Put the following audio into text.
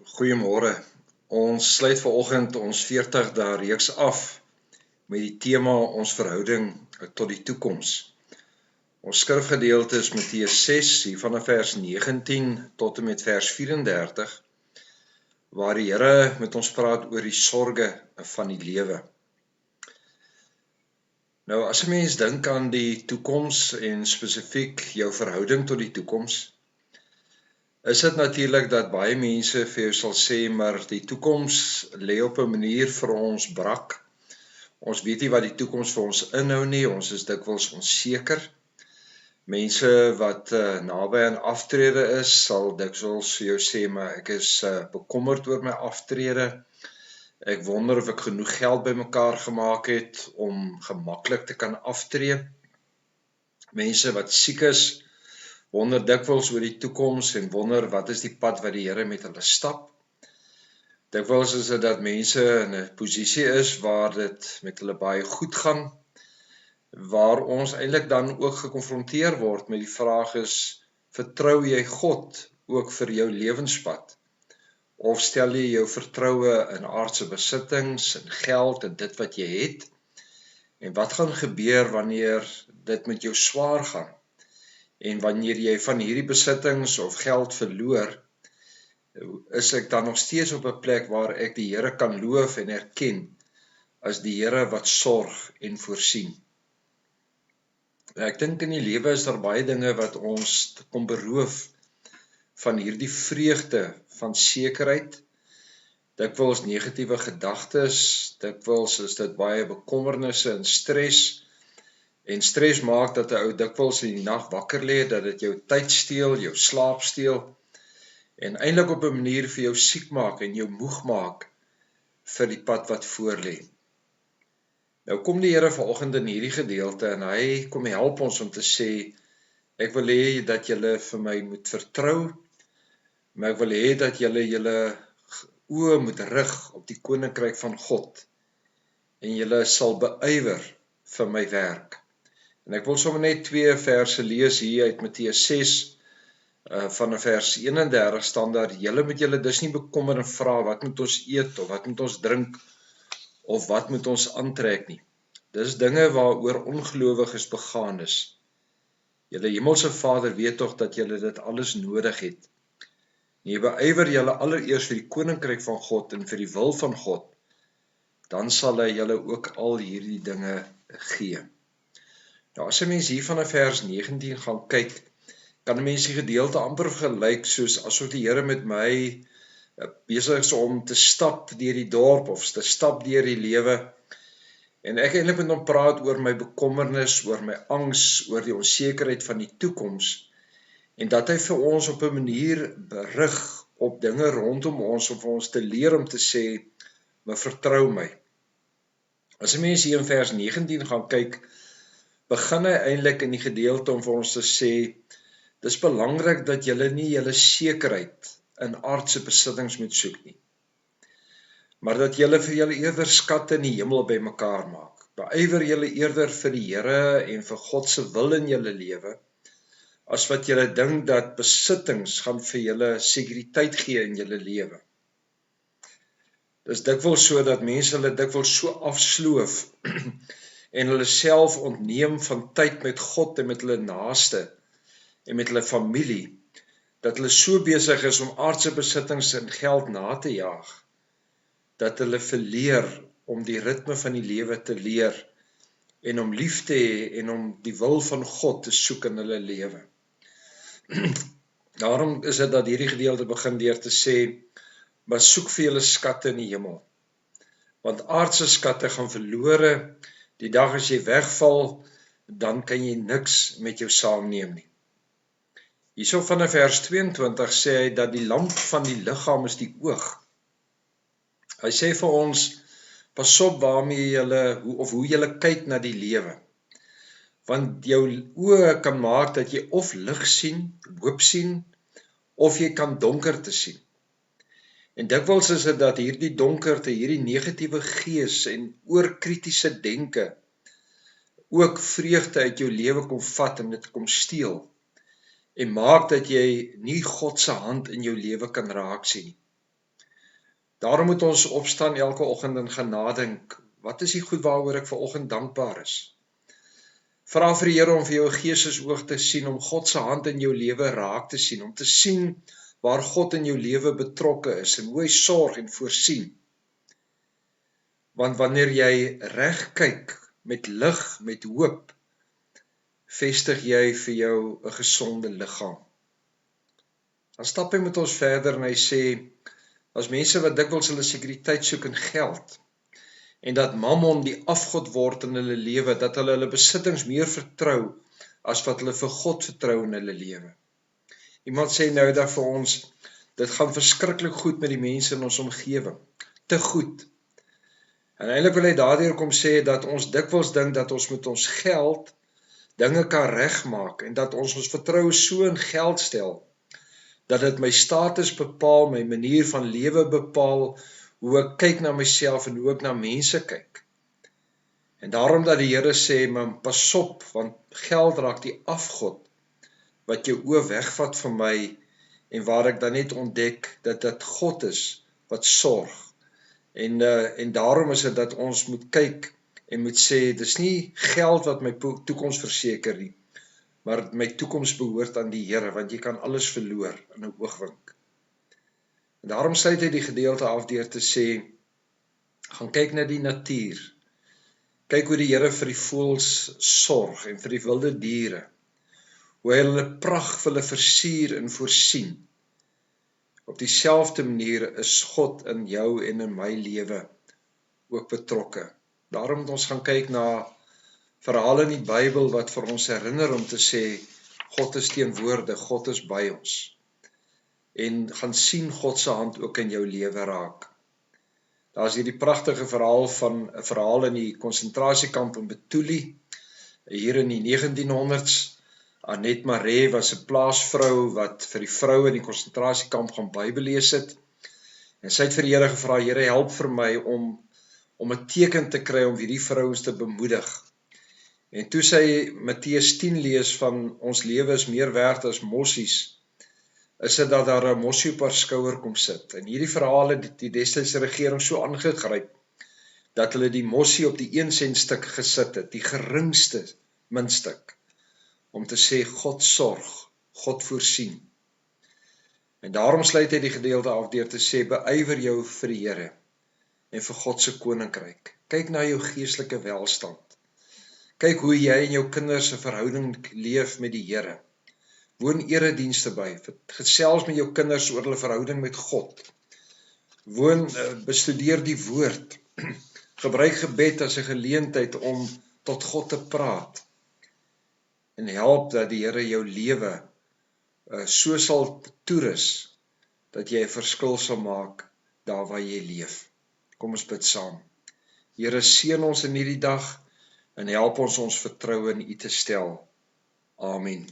Goeiemôre. Ons sluit vanoggend ons 40 dae reeks af met die tema ons verhouding tot die toekoms. Ons skrifgedeelte is Matteus 6 hier vanaf vers 19 tot en met vers 34 waar die Here met ons praat oor die sorge van die lewe. Nou as 'n mens dink aan die toekoms en spesifiek jou verhouding tot die toekoms, is dit natuurlik dat baie mense vir jou sal sê, maar die toekoms lê op 'n manier vir ons brak. Ons weet nie wat die toekoms vir ons inhou nie, ons is dikwels onseker. Mense wat naby aan aftrede is, sal dikwels vir jou sê, maar ek is bekommerd oor my aftrede. Ek wonder of ek genoeg geld bymekaar gemaak het om gemaklik te kan aftree. Mense wat siek is, wonder dikwels oor die toekoms en wonder wat is die pad wat die Here met hulle stap. Dikwels is dit dat mense in 'n posisie is waar dit met hulle baie goed gaan, waar ons eintlik dan ook gekonfronteer word met die vraag is, vertrou jy God ook vir jou lewenspad? Of stel jy jou vertroue in aardse besittings, in geld en dit wat jy het? En wat gaan gebeur wanneer dit met jou swaar gaan? En wanneer jy van hierdie besittings of geld verloor, is ek dan nog steeds op 'n plek waar ek die Here kan loof en erken as die Here wat sorg en voorsien. Ek dink in die lewe is daar baie dinge wat ons kom beroof van hierdie vreugde van sekerheid. Dikwels negatiewe gedagtes, dikwels is dit baie bekommernisse en stres. En stres maak dat 'n ou dikwels in die nag wakker lê, dat dit jou tyd steel, jou slaap steel en eintlik op 'n manier vir jou siek maak en jou moeg maak vir die pad wat voor lê. Nou kom die Here vanoggend in hierdie gedeelte en hy kom help ons om te sê, ek wil hê dat julle vir my moet vertrou, maar ek wil hê dat julle oë moet rig op die koninkryk van God en julle sal beywer vir my werk. En ek wil sommer net 2 verse lees hier uit Matteus 6 van vers 31 staan daar, julle moet julle dus nie bekommer en vra wat moet ons eet of wat moet ons drink of wat moet ons aantrek nie. Dis dinge waaroor ongelowiges begaan is. Julle hemelse Vader weet tog dat julle dit alles nodig het. En beywer julle allereers vir die koninkryk van God en vir die wil van God, dan sal hy julle ook al hierdie dinge gee. Nou as 'n mens hier van vers 19 gaan kyk, kan 'n mens die gedeelte amper vergelyk soos asof die Here met my besig is om te stap deur die dorp of te stap deur die lewe. En ek eintlik met hom praat oor my bekommernis, oor my angs, oor die onsekerheid van die toekoms. En dat hy vir ons op 'n manier berig op dinge rondom ons om vir ons te leer om te sê, maar vertrou my. As 'n mens hier in vers 19 gaan kyk, begin hy eintlik in die gedeelte om vir ons te sê, dis belangrik dat julle nie julle sekerheid in aardse besittings moet soek nie, maar dat julle vir julle eerder skatte in die hemel bymekaar maak. Beywer julle eerder vir die Here en vir God se wil in julle lewe, as wat julle dink dat besittings gaan vir julle sekuriteit gee in julle lewe. Dis dikwels so dat mense hulle dikwels so afsloof en hulle self ontneem van tyd met God en met hulle naaste en met hulle familie, dat hulle so besig is om aardse besittings en geld na te jaag, dat hulle verleer om die ritme van die lewe te leer en om lief te hê en om die wil van God te soek in hulle lewe. Daarom is dit dat hierdie gedeelte begin deur te sê, maar soek vir julle skatte in die hemel, want aardse skatte gaan verlore, die dag as jy wegval, dan kan jy niks met jou saamneem nie. Hierso van vers 22 sê hy dat die lamp van die liggaam is die oog. Hy sê vir ons, pas op waarmee julle, hoe julle kyk na die lewe. Want jou oë kan maak dat jy of lig sien, hoop sien, of jy kan donkerte sien. En dikwels is dit dat hierdie donkerte, hierdie negatiewe gees en oorkritiese denke ook vreugde uit jou lewe kom vat en dit kom steel. En maak dat jy nie God se hand in jou lewe kan raak sien nie. Daarom moet ons opstaan elke oggend en gaan nadink, wat is die goed waaroor ek vanoggend dankbaar is? Vra vir die Here om vir jou 'n geestesoog te sien, om God se hand in jou lewe raak te sien, om te sien waar God in jou lewe betrokke is en hoe hy sorg en voorsien. Want wanneer jy reg kyk met lig, met hoop, vestig jy vir jou 'n gesonde liggaam. Dan stap hy met ons verder en hy sê, as mense wat dikwels hulle sekuriteit soek in geld, en dat mammon die afgod word in hulle lewe, dat hulle besittings meer vertrou, as wat hulle vir God vertrou in hulle lewe. Iemand sê nou dat vir ons, dit gaan verskriklik goed met die mense in ons omgewing, te goed. En eintlik wil hy daardeur kom sê, dat ons dikwels dink, dat ons met ons geld, dinge kan regmaak, en dat ons vertroue so in geld stel, dat dit my status bepaal, my manier van lewe bepaal, hoe ek kyk na myself en hoe ek na mense kyk. En daarom dat die Here sê, man, pas op, want geld raak die afgod, wat jou oë wegvat van my, en waar ek dan net ontdek, dat dit God is, wat sorg. En daarom is dit dat ons moet kyk, en moet sê, dis nie geld wat my toekoms verseker nie, maar my toekoms behoort aan die Here, want jy kan alles verloor in 'n oogwink. En daarom sluit hy die gedeelte af deur te sê, gaan kyk na die natuur, kyk hoe die Here vir die voëls sorg, en vir die wilde diere, hoe hy hulle pragt vir hulle versier en voorsien. Op dieselfde manier is God in jou en in my lewe ook betrokke. Daarom moet ons gaan kyk na verhale in die Bybel wat vir ons herinner om te sê, God is teenwoordig, God is by ons. En gaan sien God se hand ook in jou lewe raak. Daar is hierdie pragtige verhaal van 'n verhaal in die konsentrasiekamp in Betuli, hier in die 1900s. Annette Maree was 'n plaasvrou wat vir die vroue in die konsentrasiekamp gaan Bybel lees het. En sy het vir die Here gevra, Here, help vir my om 'n teken te kry om hierdie vrouens te bemoedig. En toe sy Matteus 10 lees van ons lewe is meer werd as mossies, is dit dat daar 'n mossie op haar skouer kom sit. En hierdie verhaal het die destydse regering so aangegryp, dat hulle die mossie op die 1 sent stuk gesit het, die geringste muntstuk, om te sê, God sorg, God voorsien. En daarom sluit hy die gedeelte af deur te sê, beywer jou vir die Here, en vir God se koninkryk. Kyk na jou geestelike welstand. Kyk hoe jy en jou kinders 'n verhouding leef met die Here. Woon eredienste by, gesels met jou kinders oor hulle verhouding met God. Bestudeer die woord. Gebruik gebed as 'n geleentheid om tot God te praat. En help dat die Here jou lewe so sal toerus, dat jy 'n verskil sal maak daar waar jy leef. Kom ons bid saam. Here, seën ons in hierdie dag, en help ons vertroue in U te stel. Amen.